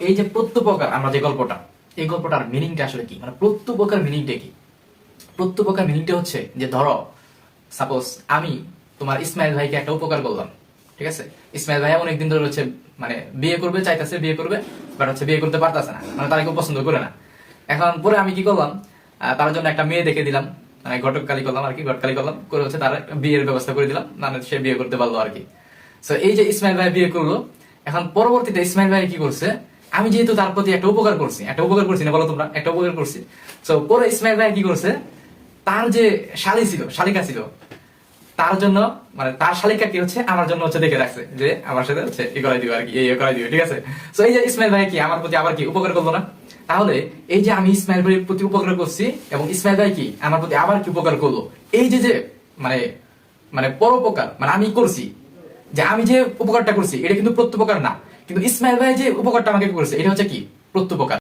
এই যে প্রত্যুপকার আমরা যে গল্পটা, এই গল্পটার মিনিংটা আসলে কি, মানে প্রত্যুপকার মিনিংটা কি? প্রত্যুপকার মিনিংটা হচ্ছে যে ধরো সাপোজ আমি তোমার ইসমাইল ভাইকে একটা উপকার করলাম, ঠিক আছে? ইসমাইল ভাই অনেকদিন ধরে হচ্ছে মানে বিয়ে করবে চাইতেছে, বিয়ে করবে, বাট হচ্ছে বিয়ে করতে পারতেছে না, মানে তারা কেউ পছন্দ করে না। এখন পরে আমি কি করলাম, তার জন্য একটা মেয়ে দেখে দিলাম, মানে ঘটককালি করলাম আর কি, ঘটকালি করলাম করে হচ্ছে তার বিয়ের ব্যবস্থা করে দিলাম, মানে সে বিয়ে করতে পারলো আর কি। তো এই যে ইসমাইল ভাই বিয়ে করলো, এখন পরবর্তীতে ইসমাইল ভাই কি করছে, আমি যেহেতু তার প্রতি একটা উপকার করছি না বলো তোমরা, একটা উপকার করছি। তো পরে ইসমাইল ভাই কি করছে, তার যে শালিকা ছিল, তার জন্য মানে তার শালিকা কি হচ্ছে আমার জন্য হচ্ছে দেখে রাখছে যে আমার সাথে হচ্ছে ই করাই দিবে আর কি, এই করাই দিবে, ঠিক আছে? তো এই যে ইসমাইল ভাই কি আমার প্রতি আবার কি উপকার করলো না? তাহলে এই যে আমি ইসমাইল ভাইয়ের প্রতি উপকার করছি এবং ইসমাইল ভাই কি আমার প্রতি আবার কি উপকার করলো, এই যে যে মানে মানে পরোপকার মানে আমি করছি, যে আমি যে উপকারটা করছি এটা কিন্তু প্রত্যুপকার না, কিন্তু ইসমাইল ভাই যে উপকারটা আমাকে করছে এটা হচ্ছে কি প্রত্যুপকার।